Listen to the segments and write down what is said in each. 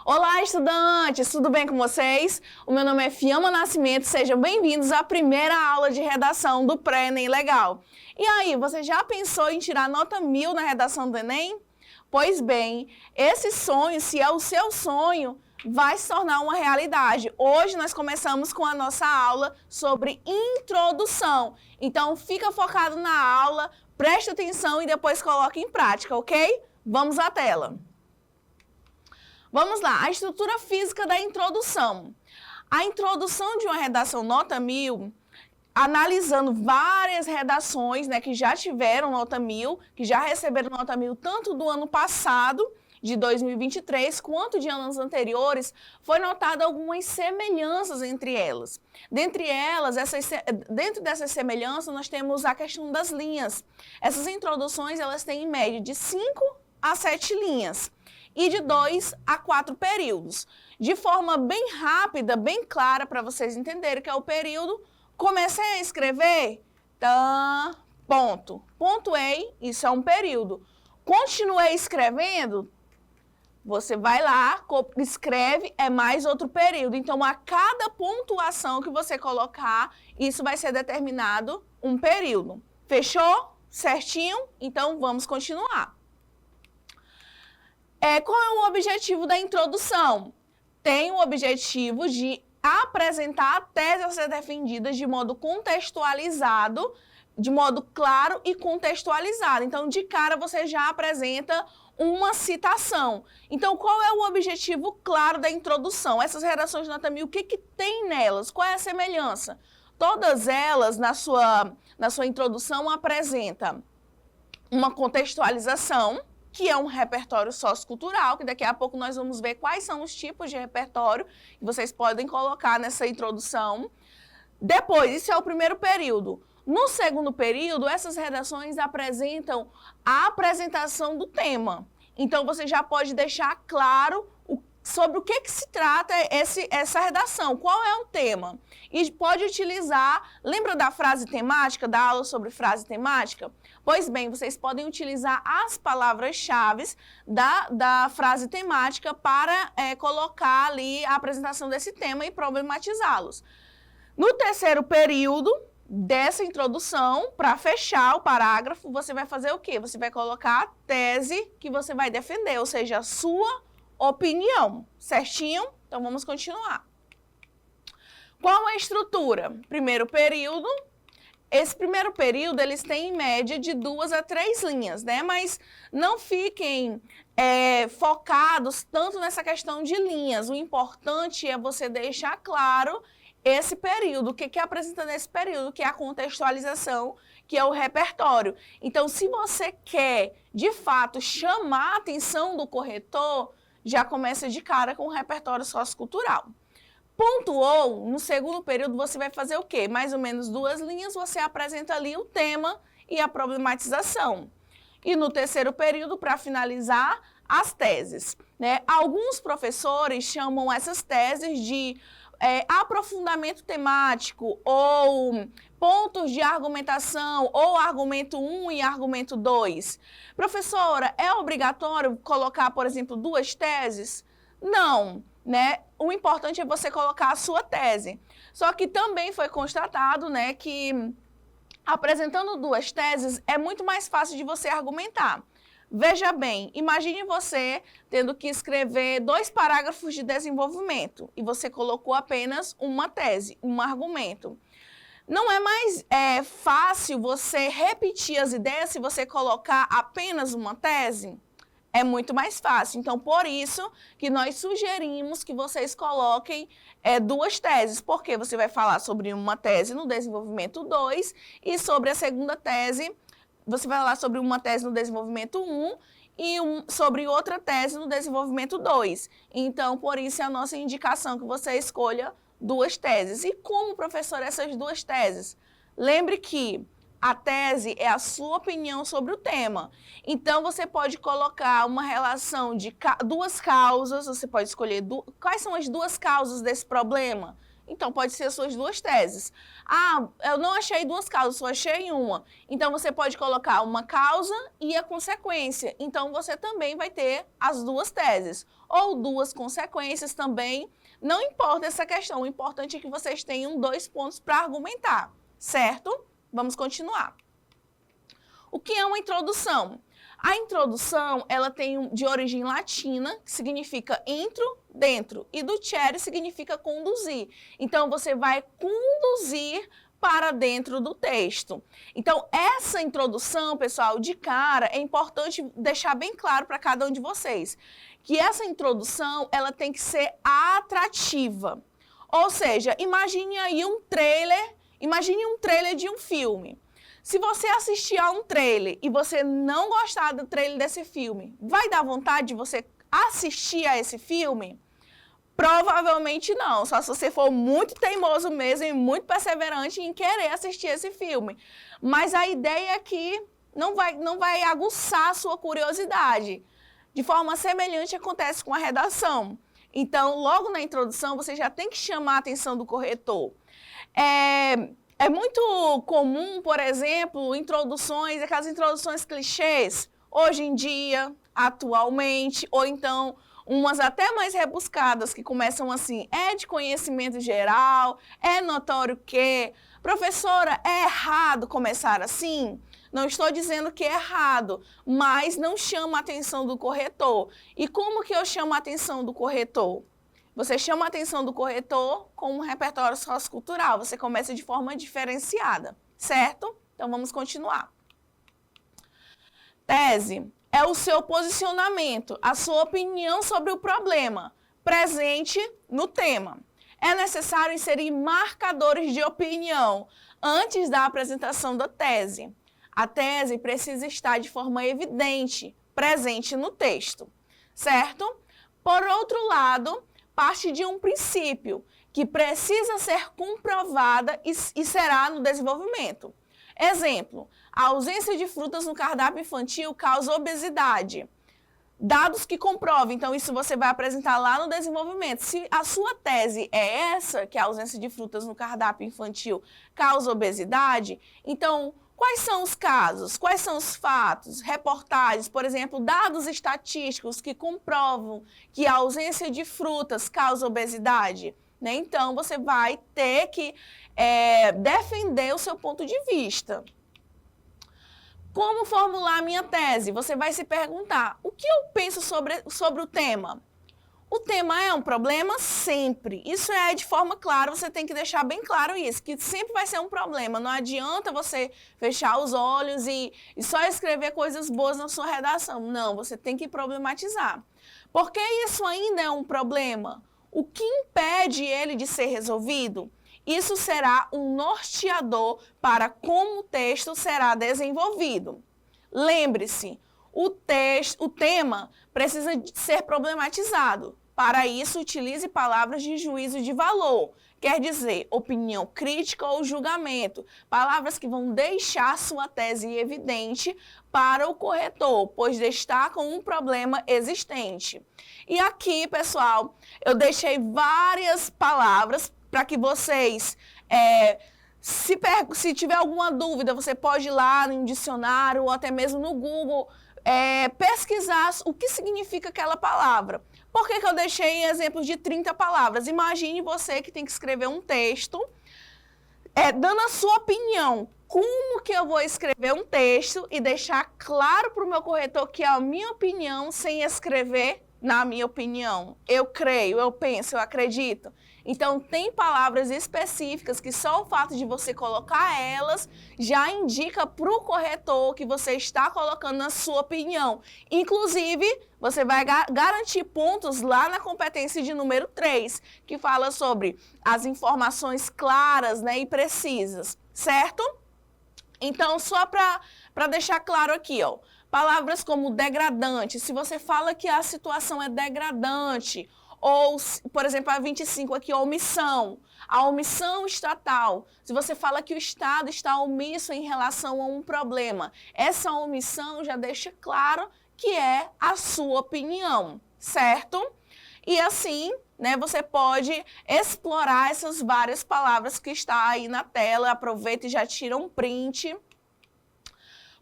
Olá, estudantes! Tudo bem com vocês? O meu nome é Fiamma Nascimento, sejam bem-vindos à primeira aula de redação do Pré-ENEM Legal. E aí, você já pensou em tirar nota 1000 na redação do Enem? Pois bem, esse sonho, se é o seu sonho, vai se tornar uma realidade. Hoje nós começamos com a nossa aula sobre introdução. Então, fica focado na aula, preste atenção e depois coloque em prática, ok? Vamos à tela. Vamos lá, a estrutura física da introdução. A introdução de uma redação nota 1000, analisando várias redações, que já tiveram nota 1000, que já receberam nota 1000 tanto do ano passado, de 2023, quanto de anos anteriores, foi notada algumas semelhanças entre elas. Dentro dessas semelhanças, nós temos a questão das linhas. Essas introduções, elas têm em média de 5 a 7 linhas. E de 2 a 4 períodos. De forma bem rápida, bem clara, para vocês entenderem que é o período, comecei a escrever, ponto. Pontuei, isso é um período. Continuei escrevendo, você vai lá, escreve, é mais outro período. Então, a cada pontuação que você colocar, isso vai ser determinado um período. Fechou? Certinho? Então, vamos continuar. Qual é o objetivo da introdução? Tem o objetivo de apresentar a tese a ser defendida de modo contextualizado, de modo claro e contextualizado. Então, de cara, você já apresenta uma citação. Então, qual é o objetivo claro da introdução? Essas redações de nota 1000, o que tem nelas? Qual é a semelhança? Todas elas, na sua introdução, apresentam uma contextualização, que é um repertório sociocultural, que daqui a pouco nós vamos ver quais são os tipos de repertório que vocês podem colocar nessa introdução. Depois, isso é o primeiro período. No segundo período, essas redações apresentam a apresentação do tema. Então, você já pode deixar claro sobre o que se trata essa redação, qual é o tema. E pode utilizar, lembra da frase temática, da aula sobre frase temática? Pois bem, vocês podem utilizar as palavras-chave da frase temática para colocar ali a apresentação desse tema e problematizá-los. No terceiro período dessa introdução, para fechar o parágrafo, você vai fazer o quê? Você vai colocar a tese que você vai defender, ou seja, a sua opinião, certinho? Então, vamos continuar. Qual a estrutura? Primeiro período. Esse primeiro período, eles têm em média de 2 a 3 linhas, Mas não fiquem focados tanto nessa questão de linhas. O importante é você deixar claro esse período. O que apresenta nesse período? Que é a contextualização, que é o repertório. Então, se você quer, de fato, chamar a atenção do corretor, já começa de cara com o repertório sociocultural. Pontuou, no segundo período você vai fazer o quê? Mais ou menos 2 linhas, você apresenta ali o tema e a problematização. E no terceiro período, para finalizar, as teses. Alguns professores chamam essas teses de aprofundamento temático ou pontos de argumentação ou argumento 1 e argumento 2. Professora, é obrigatório colocar, por exemplo, 2 teses? Não, O importante é você colocar a sua tese. Só que também foi constatado, que apresentando 2 teses é muito mais fácil de você argumentar. Veja bem, imagine você tendo que escrever 2 parágrafos de desenvolvimento e você colocou apenas uma tese, um argumento. Não é mais fácil você repetir as ideias se você colocar apenas uma tese? É muito mais fácil. Então, por isso que nós sugerimos que vocês coloquem 2 teses, porque você vai falar sobre uma tese no desenvolvimento 2 e sobre a segunda tese, você vai falar sobre uma tese no desenvolvimento 1 e sobre outra tese no desenvolvimento 2. Então, por isso é a nossa indicação que você escolha 2 teses. E como, professor, essas 2 teses? Lembre que a tese é a sua opinião sobre o tema. Então, você pode colocar uma relação de 2 causas, você pode escolher quais são as 2 causas desse problema. Então, pode ser as suas duas teses. Ah, eu não achei duas causas, só achei uma. Então, você pode colocar uma causa e a consequência. Então, você também vai ter as duas teses. Ou duas consequências também. Não importa essa questão, o importante é que vocês tenham 2 pontos para argumentar, certo? Vamos continuar. O que é uma introdução? A introdução, ela tem de origem latina, que significa intro, dentro, e do cere significa conduzir. Então, você vai conduzir para dentro do texto. Então, essa introdução, pessoal, de cara, é importante deixar bem claro para cada um de vocês, que essa introdução, ela tem que ser atrativa. Ou seja, imagine um trailer de um filme. Se você assistir a um trailer e você não gostar do trailer desse filme, vai dar vontade de você assistir a esse filme? Provavelmente não, só se você for muito teimoso mesmo e muito perseverante em querer assistir esse filme. Mas a ideia é que não vai aguçar a sua curiosidade. De forma semelhante acontece com a redação. Então, logo na introdução, você já tem que chamar a atenção do corretor. É muito comum, por exemplo, aquelas introduções clichês, hoje em dia, atualmente, ou então umas até mais rebuscadas, que começam assim, é de conhecimento geral, é notório que, professora, é errado começar assim? Não estou dizendo que é errado, mas não chama a atenção do corretor. E como que eu chamo a atenção do corretor? Você chama a atenção do corretor com um repertório sociocultural. Você começa de forma diferenciada, certo? Então, vamos continuar. Tese é o seu posicionamento, a sua opinião sobre o problema, presente no tema. É necessário inserir marcadores de opinião antes da apresentação da tese. A tese precisa estar de forma evidente, presente no texto, certo? Por outro lado, parte de um princípio que precisa ser comprovada e será no desenvolvimento. Exemplo, a ausência de frutas no cardápio infantil causa obesidade. Dados que comprovem, então isso você vai apresentar lá no desenvolvimento. Se a sua tese é essa, que a ausência de frutas no cardápio infantil causa obesidade, então quais são os casos, quais são os fatos, reportagens, por exemplo, dados estatísticos que comprovam que a ausência de frutas causa obesidade? Né? Então, você vai ter que defender o seu ponto de vista. Como formular a minha tese? Você vai se perguntar, o que eu penso sobre o tema? O tema é um problema? Sempre. Isso é de forma clara, você tem que deixar bem claro isso, que sempre vai ser um problema. Não adianta você fechar os olhos e só escrever coisas boas na sua redação. Não, você tem que problematizar. Porque isso ainda é um problema? O que impede ele de ser resolvido? Isso será um norteador para como o texto será desenvolvido. Lembre-se, o tema precisa ser problematizado. Para isso, utilize palavras de juízo de valor, quer dizer, opinião crítica ou julgamento, palavras que vão deixar sua tese evidente para o corretor, pois destacam um problema existente. E aqui, pessoal, eu deixei várias palavras para que vocês, se tiver alguma dúvida, você pode ir lá no dicionário ou até mesmo no Google, pesquisar o que significa aquela palavra. Por que eu deixei exemplos de 30 palavras? Imagine você que tem que escrever um texto, dando a sua opinião. Como que eu vou escrever um texto e deixar claro para o meu corretor que é a minha opinião sem escrever na minha opinião? Eu creio, eu penso, eu acredito. Então, tem palavras específicas que só o fato de você colocar elas já indica para o corretor que você está colocando na sua opinião. Inclusive, você vai garantir pontos lá na competência de número 3, que fala sobre as informações claras, né, e precisas, certo? Então, só para deixar claro aqui, ó, palavras como degradante, se você fala que a situação é degradante, ou, por exemplo, a 25 aqui, omissão. A omissão estatal. Se você fala que o Estado está omisso em relação a um problema, essa omissão já deixa claro que é a sua opinião, certo? E assim, né, você pode explorar essas várias palavras que está aí na tela. Aproveita e já tira um print.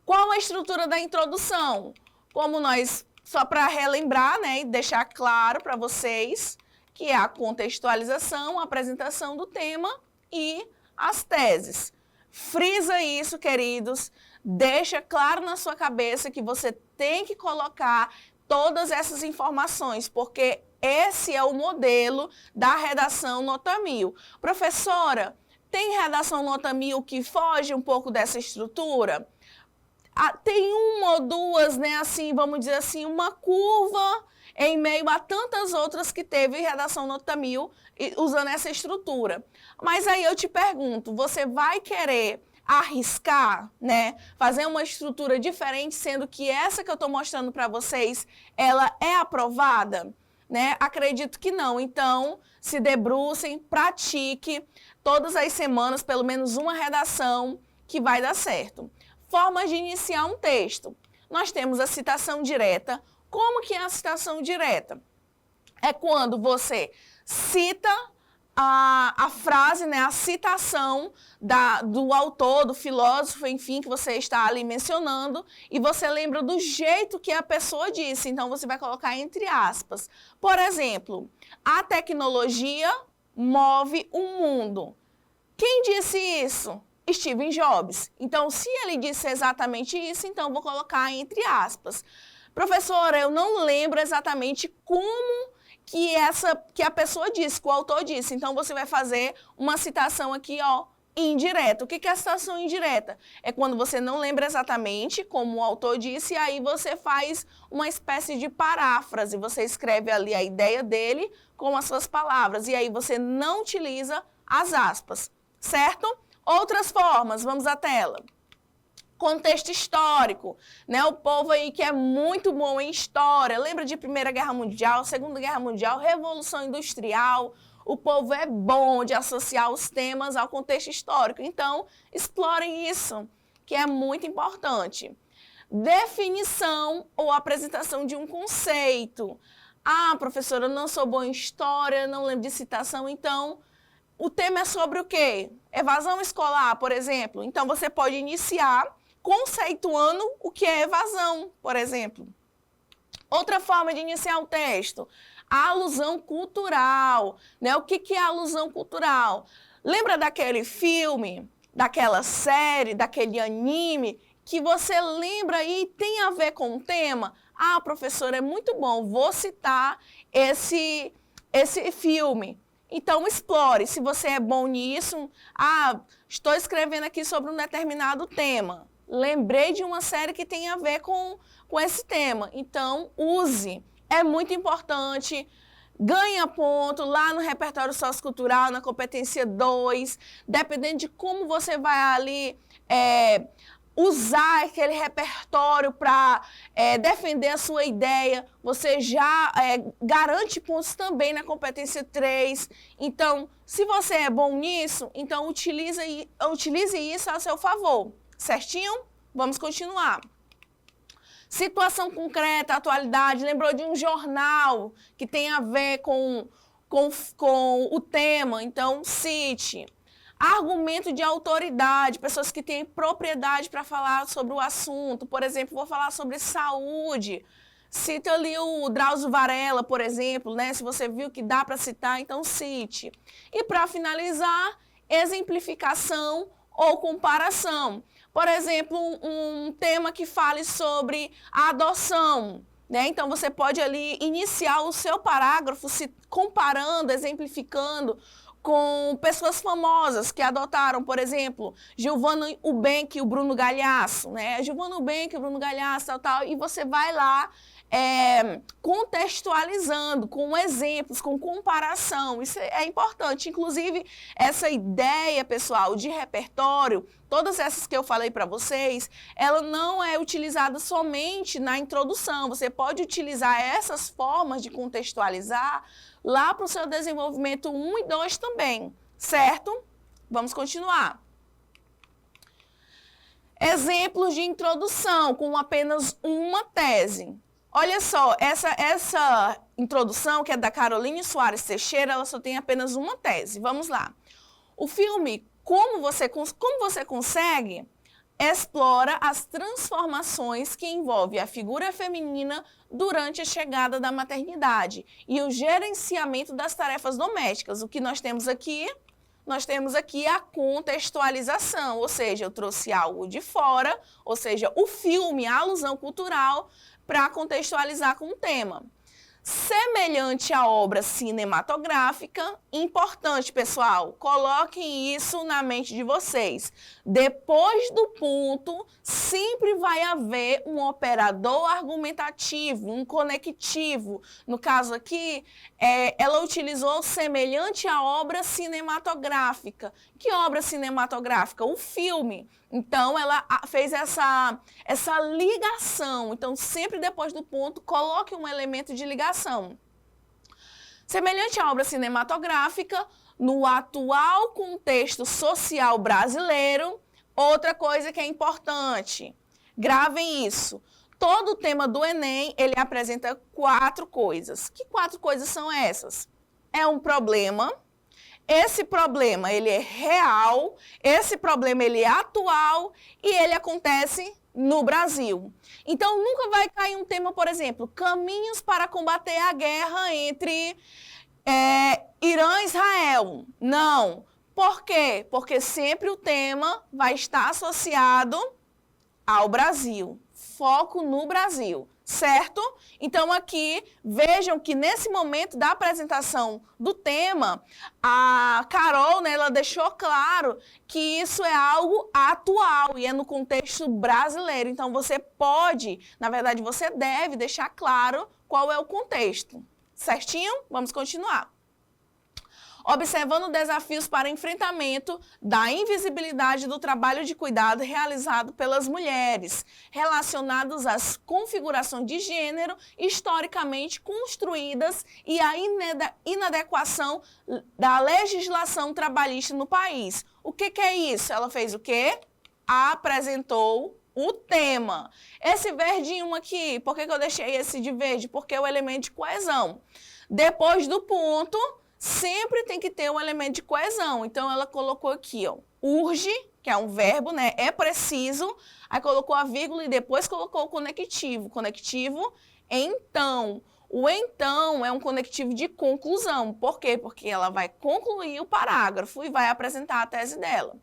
Qual a estrutura da introdução? Como nós, só para relembrar, né, e deixar claro para vocês, que é a contextualização, a apresentação do tema e as teses. Frisa isso, queridos, deixa claro na sua cabeça que você tem que colocar todas essas informações, porque esse é o modelo da redação nota 1000. Professora, tem redação nota 1000 que foge um pouco dessa estrutura? Tem uma ou duas, né, assim, vamos dizer assim, uma curva em meio a tantas outras que teve redação nota 1000 usando essa estrutura. Mas aí eu te pergunto, você vai querer arriscar, né, fazer uma estrutura diferente, sendo que essa que eu estou mostrando para vocês, ela é aprovada? Né? Acredito que não. Então, se debrucem, pratique todas as semanas, pelo menos uma redação que vai dar certo. Formas de iniciar um texto. Nós temos a citação direta. Como que é a citação direta? É quando você cita a frase, né, a citação do autor, do filósofo, enfim, que você está ali mencionando, e você lembra do jeito que a pessoa disse. Então, você vai colocar entre aspas. Por exemplo, a tecnologia move o mundo. Quem disse isso? Steve Jobs. Então, se ele disse exatamente isso, então vou colocar entre aspas. Professora, eu não lembro exatamente como que a pessoa disse, que o autor disse. Então, você vai fazer uma citação aqui, ó, indireta. O que é a citação indireta? É quando você não lembra exatamente como o autor disse, e aí você faz uma espécie de paráfrase. Você escreve ali a ideia dele com as suas palavras, e aí você não utiliza as aspas, certo? Outras formas, vamos à tela. Contexto histórico, né? O povo aí que é muito bom em história, lembra de Primeira Guerra Mundial, Segunda Guerra Mundial, Revolução Industrial. O povo é bom de associar os temas ao contexto histórico. Então, explorem isso, que é muito importante. Definição ou apresentação de um conceito. Ah, professora, eu não sou boa em história, não lembro de citação, então o tema é sobre o quê? Evasão escolar, por exemplo. Então, você pode iniciar conceituando o que é evasão, por exemplo. Outra forma de iniciar o texto, a alusão cultural, né? O que é a alusão cultural? Lembra daquele filme, daquela série, daquele anime, que você lembra aí e tem a ver com o tema? Ah, professor, é muito bom, vou citar esse filme. Então, explore. Se você é bom nisso, estou escrevendo aqui sobre um determinado tema. Lembrei de uma série que tem a ver com esse tema. Então, use. É muito importante. Ganha ponto lá no repertório sociocultural, na competência 2. Dependendo de como você vai ali usar aquele repertório para defender a sua ideia, você já garante pontos também na competência 3. Então, se você é bom nisso, então utilize isso a seu favor. Certinho? Vamos continuar. Situação concreta, atualidade. Lembrou de um jornal que tem a ver com o tema, então cite. Argumento de autoridade, pessoas que têm propriedade para falar sobre o assunto. Por exemplo, vou falar sobre saúde. Cita ali o Drauzio Varela, por exemplo, né? Se você viu que dá para citar, então cite. E para finalizar, exemplificação ou comparação. Por exemplo, um tema que fale sobre a adoção, né? Então, você pode ali iniciar o seu parágrafo se comparando, exemplificando com pessoas famosas que adotaram, por exemplo, Giovanna Eubank e o Bruno Galhaço, né? Giovanna Eubank e o Bruno Galhaço, tal, e você vai lá contextualizando, com exemplos, com comparação. Isso é importante. Inclusive, essa ideia, pessoal, de repertório, todas essas que eu falei para vocês, ela não é utilizada somente na introdução. Você pode utilizar essas formas de contextualizar lá para o seu desenvolvimento 1 e 2 também, certo? Vamos continuar. Exemplos de introdução com apenas uma tese. Olha só, essa introdução, que é da Caroline Soares Teixeira, ela só tem apenas uma tese. Vamos lá. O filme Como Você Consegue explora as transformações que envolvem a figura feminina durante a chegada da maternidade e o gerenciamento das tarefas domésticas. O que nós temos aqui? Nós temos aqui a contextualização, ou seja, eu trouxe algo de fora, ou seja, o filme, a alusão cultural, para contextualizar com o tema. Semelhante à obra cinematográfica, importante, pessoal, coloquem isso na mente de vocês. Depois do ponto, sempre vai haver um operador argumentativo, um conectivo. No caso aqui, ela utilizou semelhante à obra cinematográfica. Que obra cinematográfica? O filme. Então, ela fez essa ligação. Então, sempre depois do ponto, coloque um elemento de ligação. Semelhante à obra cinematográfica, no atual contexto social brasileiro, outra coisa que é importante, gravem isso. Todo o tema do Enem, ele apresenta 4 coisas. Que 4 coisas são essas? É um problema. Esse problema, ele é real, esse problema, ele é atual e ele acontece no Brasil. Então, nunca vai cair um tema, por exemplo, caminhos para combater a guerra entre Irã e Israel. Não. Por quê? Porque sempre o tema vai estar associado ao Brasil. Foco no Brasil. Certo? Então, aqui, vejam que nesse momento da apresentação do tema, a Carol, né, ela deixou claro que isso é algo atual e é no contexto brasileiro. Então, você pode, na verdade, você deve deixar claro qual é o contexto. Certinho? Vamos continuar. Observando desafios para enfrentamento da invisibilidade do trabalho de cuidado realizado pelas mulheres, relacionados às configurações de gênero historicamente construídas e à inadequação da legislação trabalhista no país. O que é isso? Ela fez o quê? Apresentou o tema. Esse verdinho aqui, por que eu deixei esse de verde? Porque é o elemento de coesão. Depois do ponto, sempre tem que ter um elemento de coesão. Então, ela colocou aqui, ó, urge, que é um verbo, né? É preciso. Aí colocou a vírgula e depois colocou o conectivo. Conectivo, então. O então é um conectivo de conclusão. Por quê? Porque ela vai concluir o parágrafo e vai apresentar a tese dela.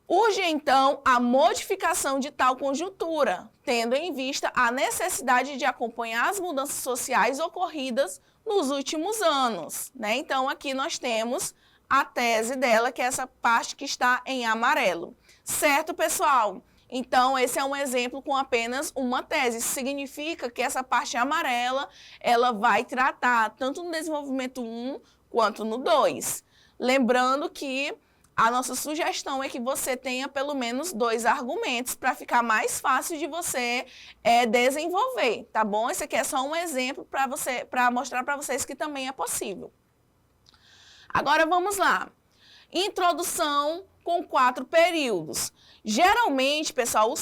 Urge, então, a modificação de tal conjuntura, tendo em vista a necessidade de acompanhar as mudanças sociais ocorridas nos últimos anos, né? Então, aqui nós temos a tese dela, que é essa parte que está em amarelo. Certo, pessoal? Então, esse é um exemplo com apenas uma tese. Isso significa que essa parte amarela, ela vai tratar tanto no desenvolvimento 1 quanto no 2. Lembrando que a nossa sugestão é que você tenha pelo menos 2 argumentos para ficar mais fácil de você desenvolver, tá bom? Esse aqui é só um exemplo para mostrar para vocês que também é possível. Agora vamos lá. Introdução com 4 períodos. Geralmente, pessoal,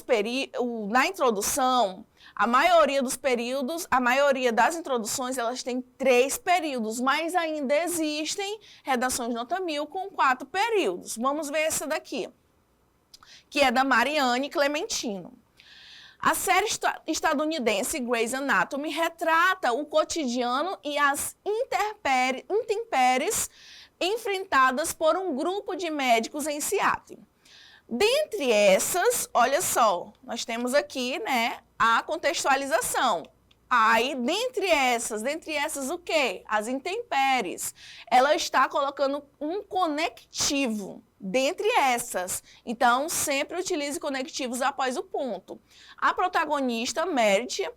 na introdução, a maioria dos períodos, a maioria das introduções, elas têm 3 períodos, mas ainda existem redações nota 1000 com 4 períodos. Vamos ver essa daqui, que é da Mariane Clementino. A série estadunidense Grey's Anatomy retrata o cotidiano e as intempéries enfrentadas por um grupo de médicos em Seattle. Dentre essas, olha só, nós temos aqui, né, a contextualização. Aí, dentre essas o quê? As intempéries. Ela está colocando um conectivo dentre essas. Então, sempre utilize conectivos após o ponto. A protagonista, Meredith,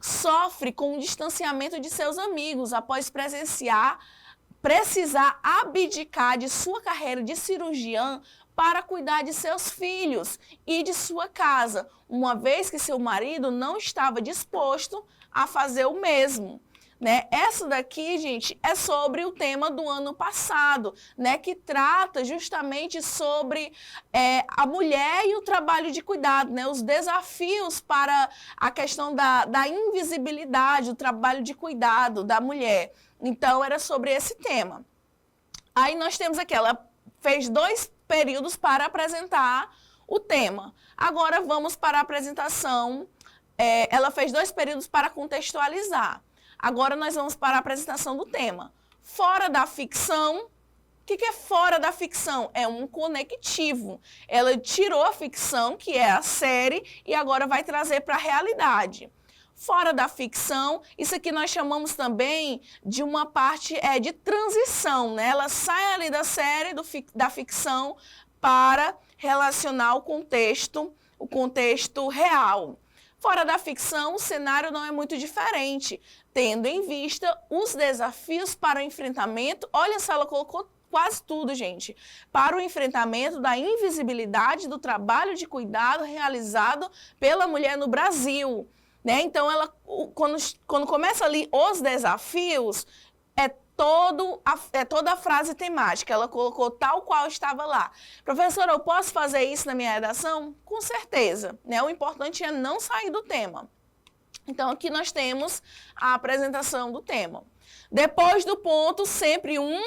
sofre com o distanciamento de seus amigos após precisar abdicar de sua carreira de cirurgiã para cuidar de seus filhos e de sua casa, uma vez que seu marido não estava disposto a fazer o mesmo. né? Essa daqui, gente, é sobre o tema do ano passado, né? Que trata justamente sobre a mulher e o trabalho de cuidado, né? Os desafios para a questão da invisibilidade, o trabalho de cuidado da mulher. Então, era sobre esse tema. Aí nós temos aqui, ela fez 2 períodos para apresentar o tema. Agora vamos para a apresentação. Ela fez 2 períodos para contextualizar. Agora nós vamos para a apresentação do tema. Fora da ficção. O que é fora da ficção? É um conectivo.Ela tirou a ficção, que é a série, e agora vai trazer para a realidade. Fora da ficção, isso aqui nós chamamos também de uma parte de transição, né? Ela sai ali da série, da ficção, para relacionar o contexto real. Fora da ficção, o cenário não é muito diferente, tendo em vista os desafios para o enfrentamento. Olha só, ela colocou quase tudo, gente. Para o enfrentamento da invisibilidade do trabalho de cuidado realizado pela mulher no Brasil. Né? Então, ela, quando começa ali os desafios, é toda a frase temática. Ela colocou tal qual estava lá. Professora, eu posso fazer isso na minha redação? Com certeza. Né? O importante é não sair do tema. Então, aqui nós temos a apresentação do tema. Depois do ponto, sempre um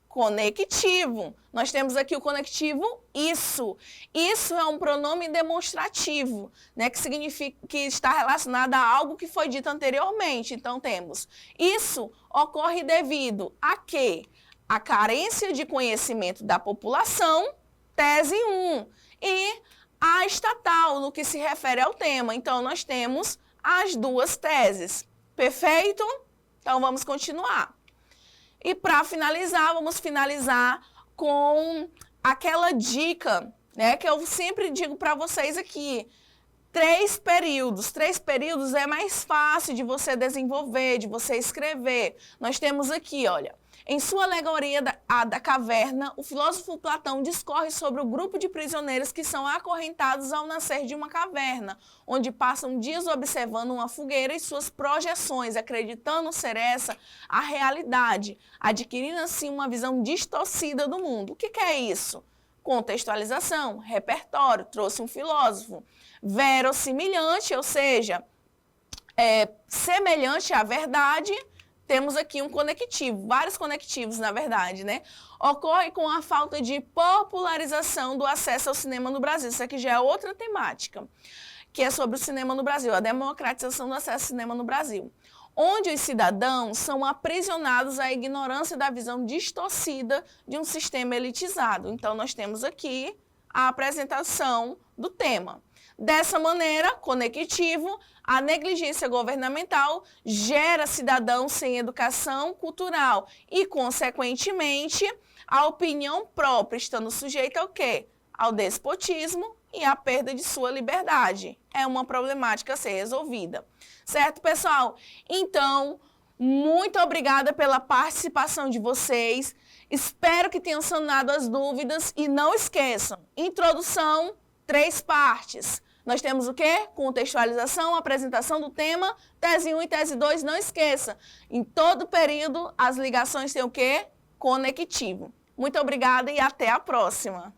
conectivo. Nós temos aqui o conectivo isso. Isso é um pronome demonstrativo, né, que significa que está relacionado a algo que foi dito anteriormente. Então, temos isso ocorre devido a quê? A carência de conhecimento da população, tese 1, e a estatal, no que se refere ao tema. Então, nós temos as 2 teses. Perfeito? Então, vamos continuar. E para finalizar, vamos finalizar com aquela dica, né, que eu sempre digo para vocês aqui. 3 períodos. 3 períodos é mais fácil de você desenvolver, de você escrever. Nós temos aqui, olha, em sua alegoria da caverna, o filósofo Platão discorre sobre o grupo de prisioneiros que são acorrentados ao nascer de uma caverna, onde passam dias observando uma fogueira e suas projeções, acreditando ser essa a realidade, adquirindo assim uma visão distorcida do mundo. O que é isso? Contextualização, repertório, trouxe um filósofo. Verossimilhante, ou seja, semelhante à verdade. Temos aqui um conectivo, vários conectivos, na verdade, né? Ocorre com a falta de popularização do acesso ao cinema no Brasil. Isso aqui já é outra temática, que é sobre o cinema no Brasil, a democratização do acesso ao cinema no Brasil, onde os cidadãos são aprisionados à ignorância da visão distorcida de um sistema elitizado. Então, nós temos aqui a apresentação do tema. Dessa maneira, conectivo, a negligência governamental gera cidadãos sem educação cultural e, consequentemente, a opinião própria estando sujeita ao quê? Ao despotismo e à perda de sua liberdade. É uma problemática a ser resolvida. Certo, pessoal? Então, muito obrigada pela participação de vocês. Espero que tenham sanado as dúvidas e não esqueçam, introdução, 3 partes. Nós temos o quê? Contextualização, apresentação do tema, tese 1 e tese 2, não esqueça. Em todo período, as ligações têm o quê? Conectivo. Muito obrigada e até a próxima.